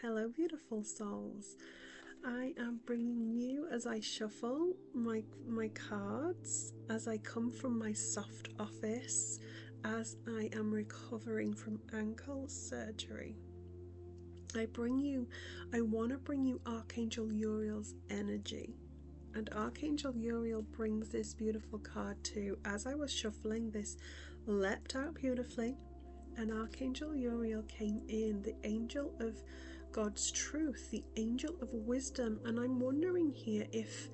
Hello, beautiful souls. I am bringing you as I shuffle my cards, as I come from my soft office, as I am recovering from ankle surgery. I want to bring you Archangel Uriel's energy. And Archangel Uriel brings this beautiful card too. As I was shuffling, this leapt out beautifully, and Archangel Uriel came in, the angel of God's truth, the angel of wisdom. And I'm wondering here if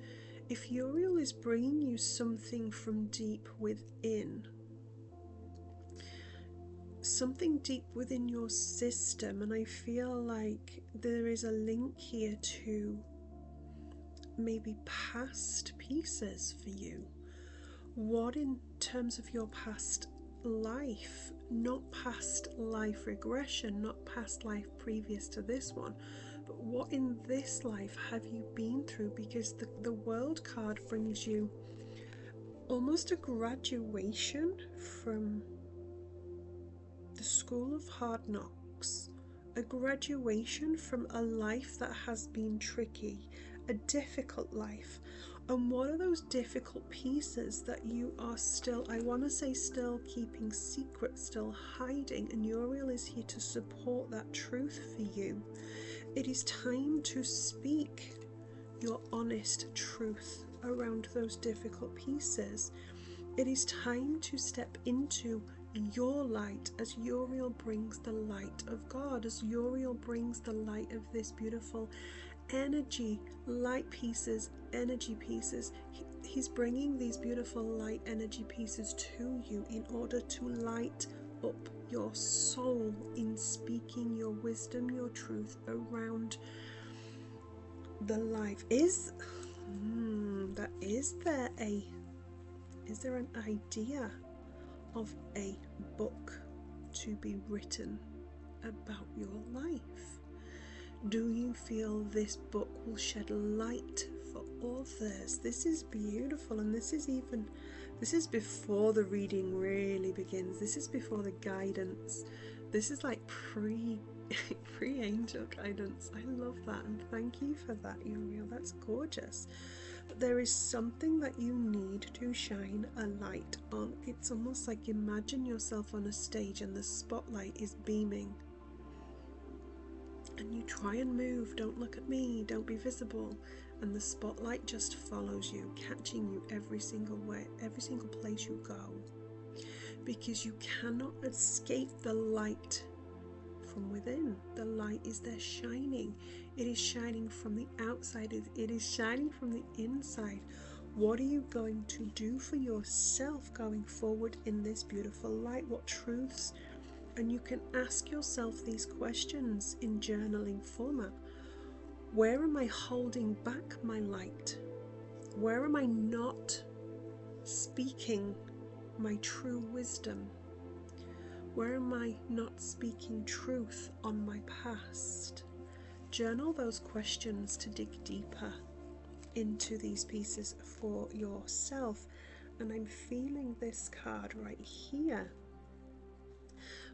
Uriel is bringing you something from deep within, something deep within your system. And I feel like there is a link here to maybe past pieces for you. What in terms of your past life, not past life regression, not past life previous to this one, but what in this life have you been through? Because the world card brings you almost a graduation from the school of hard knocks, a graduation from a life that has been tricky, a difficult life. And what are those difficult pieces that you are still, I want to say still keeping secret, still hiding? And Uriel is here to support that truth for you. It is time to speak your honest truth around those difficult pieces. It is time to step into your light as Uriel brings the light of God, as Uriel brings the light of this beautiful energy, light pieces, energy pieces. He's bringing these beautiful light energy pieces to you in order to light up your soul in speaking your wisdom, your truth around the life. Is there an idea of a book to be written about your life? Do you feel this book will shed light for others? This is beautiful, and this is before the reading really begins. This is before the guidance. This is like pre-angel guidance. I love that, and thank you for that, Uriel. That's gorgeous. But there is something that you need to shine a light on. It's almost like imagine yourself on a stage and the spotlight is beaming. And you try and move, don't look at me, don't be visible, and the spotlight just follows you, catching you every single way, every single place you go, because you cannot escape the light from within. The light is there shining. It is shining from the outside, it is shining from the inside. What are you going to do for yourself going forward in this beautiful light? What truths? And you can ask yourself these questions in journaling format. Where am I holding back my light? Where am I not speaking my true wisdom? Where am I not speaking truth on my past? Journal those questions to dig deeper into these pieces for yourself. And I'm feeling this card right here.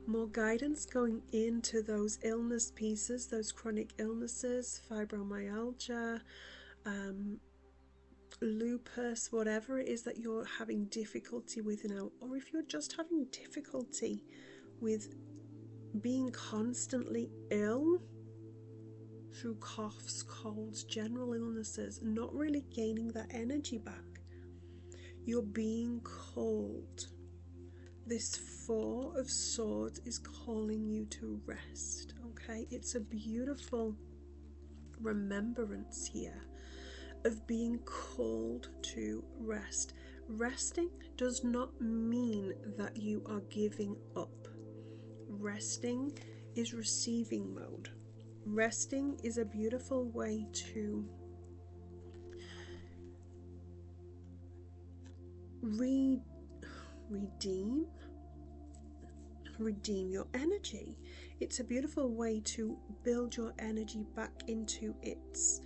More guidance going into those illness pieces, those chronic illnesses, fibromyalgia, lupus, whatever it is that you're having difficulty with now, or if you're just having difficulty with being constantly ill through coughs, colds, general illnesses, not really gaining that energy back. You're being called. This Four of Swords is calling you to rest, okay? It's a beautiful remembrance here of being called to rest. Resting does not mean that you are giving up. Resting is receiving mode. Resting is a beautiful way to redeem your energy. It's a beautiful way to build your energy back into its,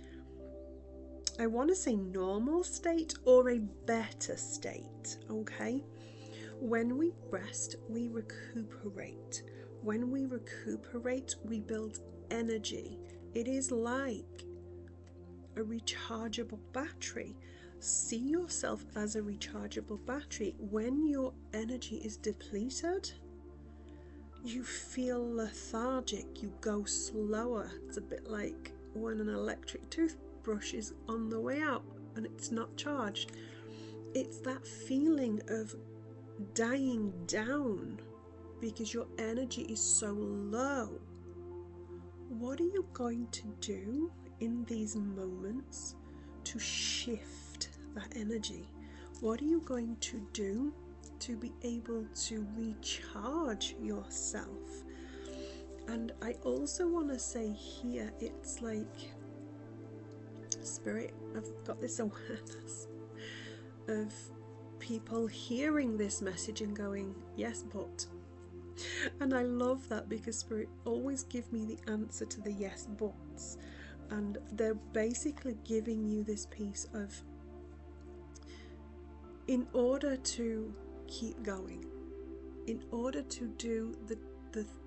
I want to say, normal state or a better state, okay? When we rest, we recuperate. when we recuperate, we build energy. It is like a rechargeable battery. See yourself as a rechargeable battery. When your energy is depleted, you feel lethargic, you go slower. It's a bit like when an electric toothbrush is on the way out and it's not charged. It's that feeling of dying down because your energy is so low. What are you going to do in these moments to shift that energy? What are you going to do to be able to recharge yourself? And I also want to say here, it's like Spirit, I've got this awareness of people hearing this message and going, yes, but. And I love that, because Spirit always give me the answer to the yes buts, and they're basically giving you this piece of, in order to keep going, in order to do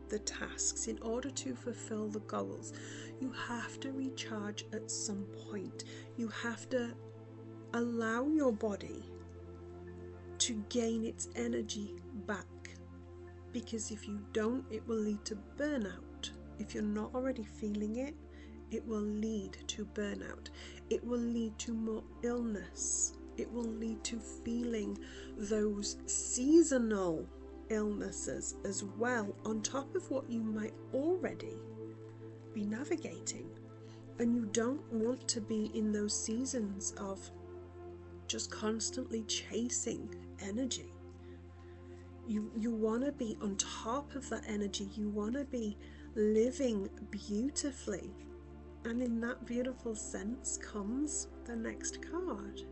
the tasks, in order to fulfill the goals, you have to recharge at some point. You have to allow your body to gain its energy back, because if you don't, it will lead to burnout. If you're not already feeling it, it will lead to burnout. It will lead to more illness. It will lead to feeling those seasonal illnesses as well, on top of what you might already be navigating. And you don't want to be in those seasons of just constantly chasing energy. You want to be on top of that energy. You want to be living beautifully. And in that beautiful sense comes the next card.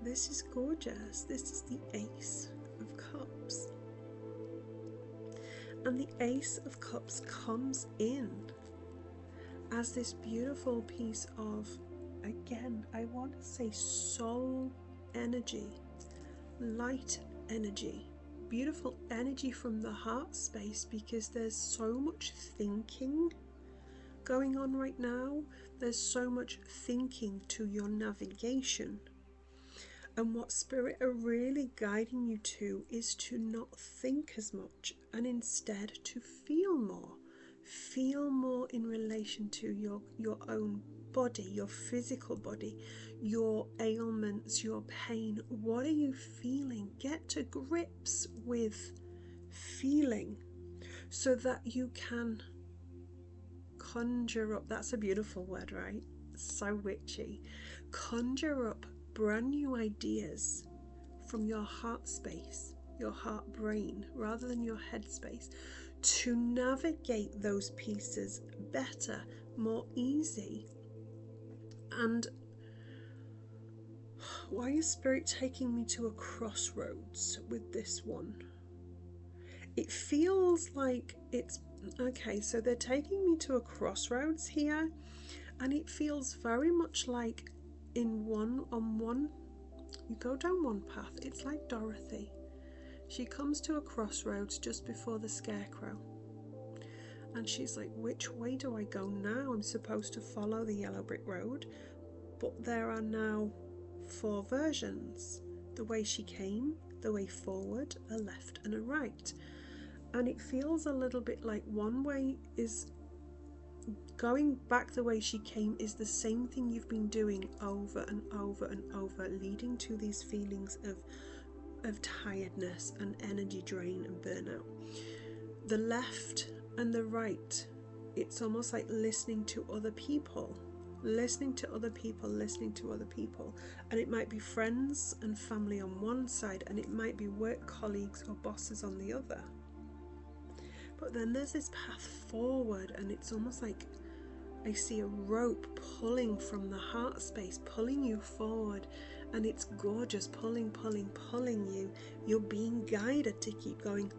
This is gorgeous. This is the Ace of Cups. And the Ace of Cups comes in as this beautiful piece of, again, I want to say soul energy, light energy, beautiful energy from the heart space, because there's so much thinking going on right now. There's so much thinking to your navigation. And what Spirit are really guiding you to is to not think as much, and instead to feel more. Feel more in relation to your own body, your physical body, your ailments, your pain. What are you feeling? Get to grips with feeling so that you can conjure up, that's a beautiful word, right? So witchy. Conjure up brand new ideas from your heart space, your heart brain, rather than your head space, to navigate those pieces better, more easy. And why is Spirit taking me to a crossroads with this one? It feels like it's okay, so they're taking me to a crossroads here, and it feels very much like you go down one path. It's like Dorothy. She comes to a crossroads just before the scarecrow, and she's like, which way do I go now? I'm supposed to follow the yellow brick road, but there are now 4 versions: the way she came, the way forward, a left and a right. And it feels a little bit like one way is going back, the way she came is the same thing you've been doing over and over and over, leading to these feelings of tiredness and energy drain and burnout. The left and the right, it's almost like listening to other people, and it might be friends and family on one side, and it might be work colleagues or bosses on the other. But then there's this path forward, and it's almost like I see a rope pulling from the heart space, pulling you forward, and it's gorgeous, pulling you. You're being guided to keep going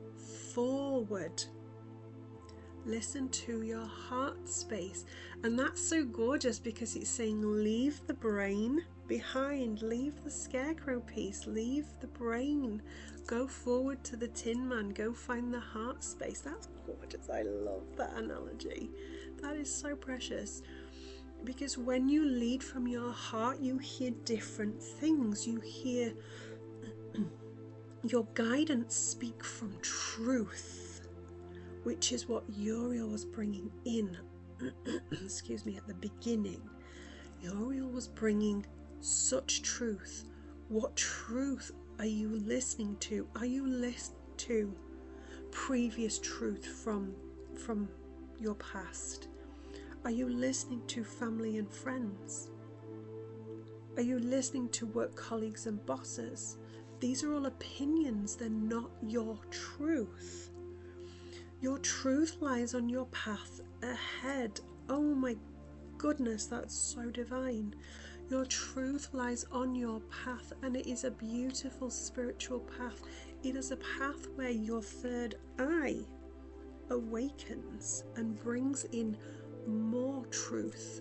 forward. Listen to your heart space. And that's so gorgeous, because it's saying leave the brain behind. Leave the scarecrow piece, leave the brain, go forward to the Tin Man, go find the heart space. That's gorgeous. I love that analogy. That is so precious, because when you lead from your heart, you hear different things. You hear your guidance speak from truth, which is what Uriel was bringing in excuse me, at the beginning. Uriel was bringing such truth. What truth are you listening to? Are you listening to previous truth from your past? Are you listening to family and friends? Are you listening to work colleagues and bosses? These are all opinions. They're not your truth. Your truth lies on your path ahead. Oh my goodness, that's so divine. Your truth lies on your path, and it is a beautiful spiritual path. It is a path where your third eye awakens and brings in more truth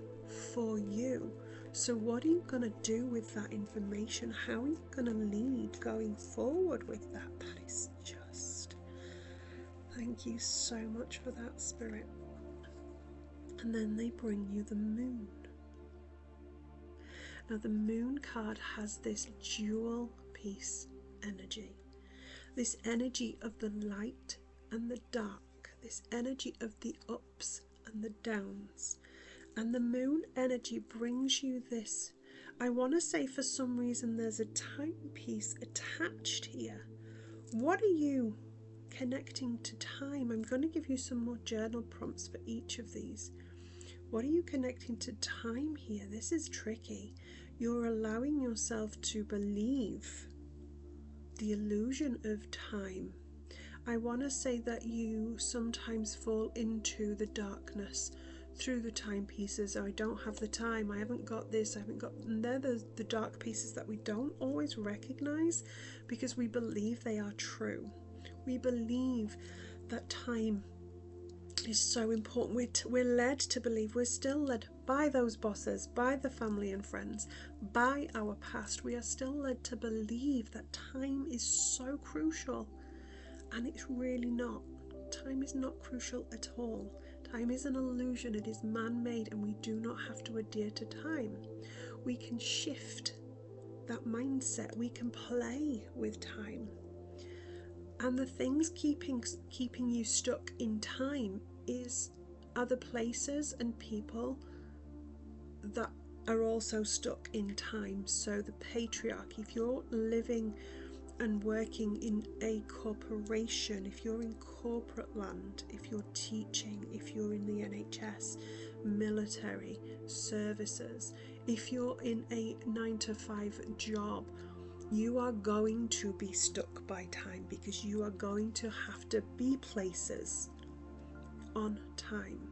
for you. So what are you going to do with that information? How are you going to lead going forward with that? That is just... Thank you so much for that, Spirit. And then they bring you the moon. Now the moon card has this dual piece energy. This energy of the light and the dark. This energy of the ups and the downs. And the moon energy brings you this. I want to say for some reason there's a timepiece attached here. What are you connecting to time? I'm going to give you some more journal prompts for each of these. What are you connecting to time here? This is tricky. You're allowing yourself to believe the illusion of time. I want to say that you sometimes fall into the darkness through the timepieces. I don't have the time, I haven't got this, I haven't got... And they're the dark pieces that we don't always recognize because we believe they are true. We believe that time is so important. We're led to believe, we're still led by those bosses, by the family and friends, by our past. We are still led to believe that time is so crucial, and it's really not. Time is not crucial at all. Time is an illusion. It is man-made, and we do not have to adhere to time. We can shift that mindset. We can play with time. And the things keeping you stuck in time is other places and people that are also stuck in time. So the patriarchy, if you're living and working in a corporation, if you're in corporate land, if you're teaching, if you're in the NHS, military, services, if you're in a 9-to-5 job, you are going to be stuck by time because you are going to have to be places on time.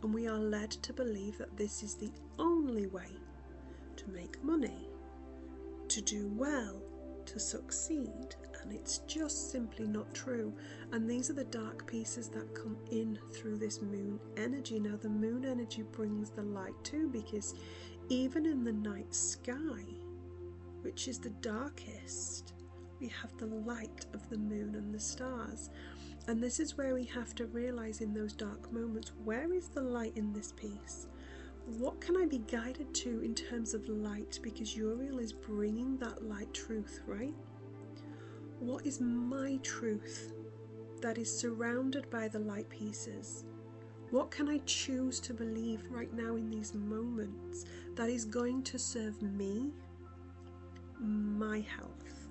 And we are led to believe that this is the only way to make money, to do well, to succeed, and it's just simply not true. And these are the dark pieces that come in through this moon energy. Now the moon energy brings the light too, because even in the night sky, which is the darkest, we have the light of the moon and the stars. And this is where we have to realize in those dark moments, where is the light in this piece? What can I be guided to in terms of light? Because Uriel is bringing that light truth, right? What is my truth that is surrounded by the light pieces? What can I choose to believe right now in these moments that is going to serve me, my health?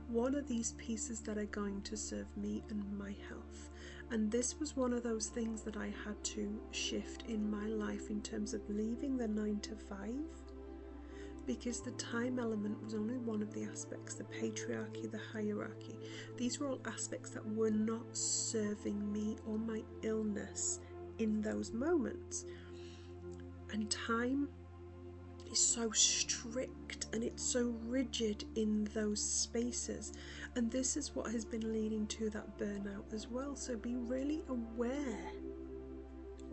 What are these pieces that are going to serve me and my health? And this was one of those things that I had to shift in my life in terms of leaving the 9-to-5, because the time element was only one of the aspects, the patriarchy, the hierarchy. These were all aspects that were not serving me or my illness in those moments. And time is so strict and it's so rigid in those spaces, and this is what has been leading to that burnout as well. So be really aware,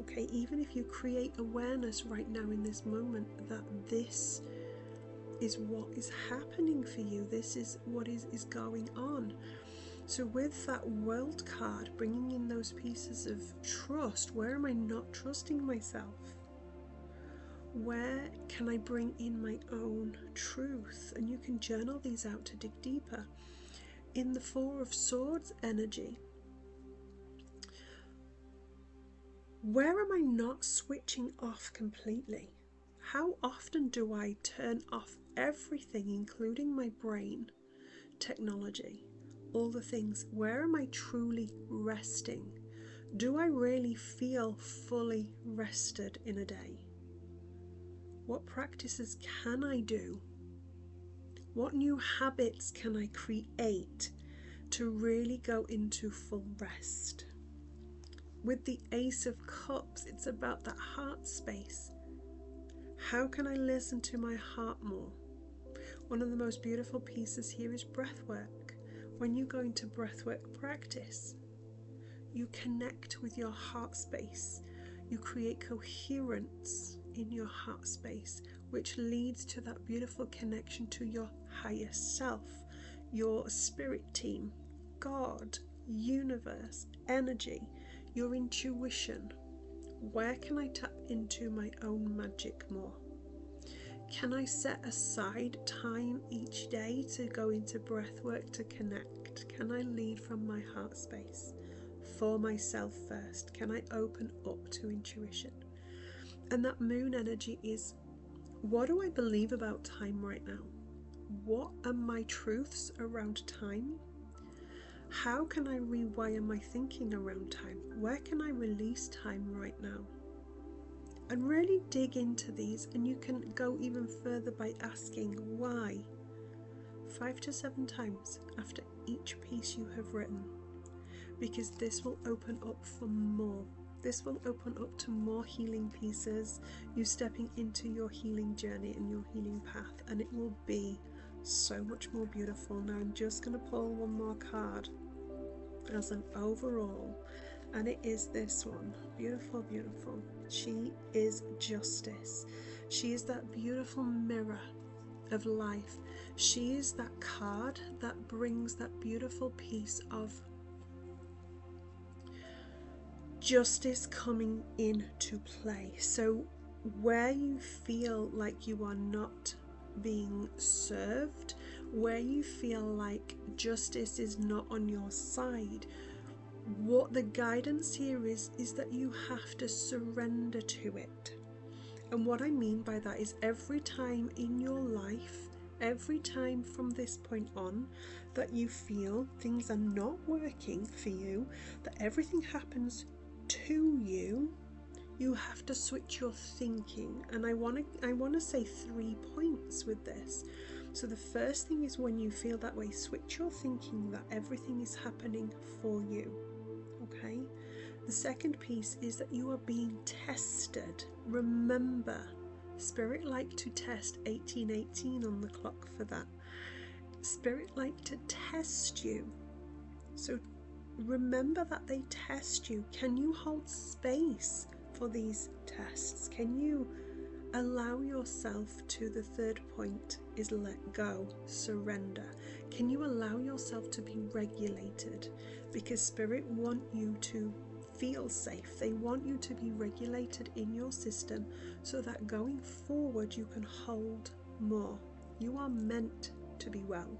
okay, even if you create awareness right now in this moment that this is what is happening for you. This is what is going on. So with that World card, bringing in those pieces of trust, where am I not trusting myself? Where can I bring in my own truth? And you can journal these out to dig deeper. In the Four of Swords energy, where am I not switching off completely? How often do I turn off everything, including my brain, technology, all the things? Where am I truly resting? Do I really feel fully rested in a day? What practices can I do? What new habits can I create to really go into full rest? With the Ace of Cups, it's about that heart space. How can I listen to my heart more? One of the most beautiful pieces here is breath work. When you go into breathwork practice, you connect with your heart space. You create coherence in your heart space, which leads to that beautiful connection to your higher self, your spirit team, God, universe, energy, your intuition. Where can I tap into my own magic more? Can I set aside time each day to go into breath work to connect? Can I lead from my heart space for myself first? Can I open up to intuition? And that moon energy is, what do I believe about time right now? What are my truths around time? How can I rewire my thinking around time? Where can I release time right now? And really dig into these, and you can go even further by asking why 5 to 7 times after each piece you have written, because this will open up for more. This will open up to more healing pieces, you stepping into your healing journey and your healing path, and it will be so much more beautiful. Now I'm just going to pull one more card as an overall, and it is this one. Beautiful, beautiful. She is justice. She is that beautiful mirror of life. She is that card that brings that beautiful piece of justice coming into play. So where you feel like you are not being served, where you feel like justice is not on your side, what the guidance here is that you have to surrender to it. And what I mean by that is every time in your life, every time from this point on that you feel things are not working for you, that everything happens to you, you have to switch your thinking. And I want to say 3 points with this. So the first thing is, when you feel that way, switch your thinking that everything is happening for you. Okay? The second piece is that you are being tested. Remember, Spirit like to test 1818 on the clock for that. Spirit like to test you. So remember that they test you. Can you hold space for these tests? Can you allow yourself to, the third point is let go, surrender. Can you allow yourself to be regulated? Because Spirit want you to feel safe. They want you to be regulated in your system so that going forward you can hold more. You are meant to be well.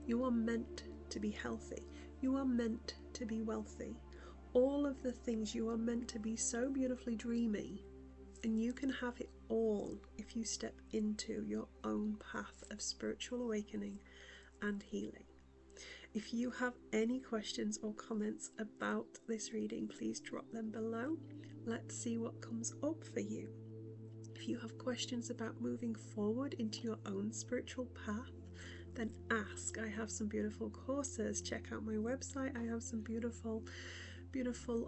You are meant to be healthy. You are meant to be wealthy. All of the things, you are meant to be so beautifully dreamy, and you can have it all if you step into your own path of spiritual awakening and healing. If you have any questions or comments about this reading, please drop them below. Let's see what comes up for you. If you have questions about moving forward into your own spiritual path, then ask. I have some beautiful courses. Check out my website. I have some beautiful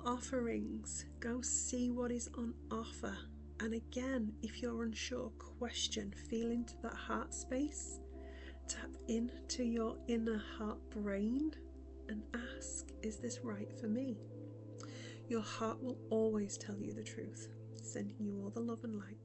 offerings. Go see what is on offer. And again, if you're unsure, question. Feel into that heart space. Tap into your inner heart brain and ask, is this right for me? Your heart will always tell you the truth. Sending you all the love and light.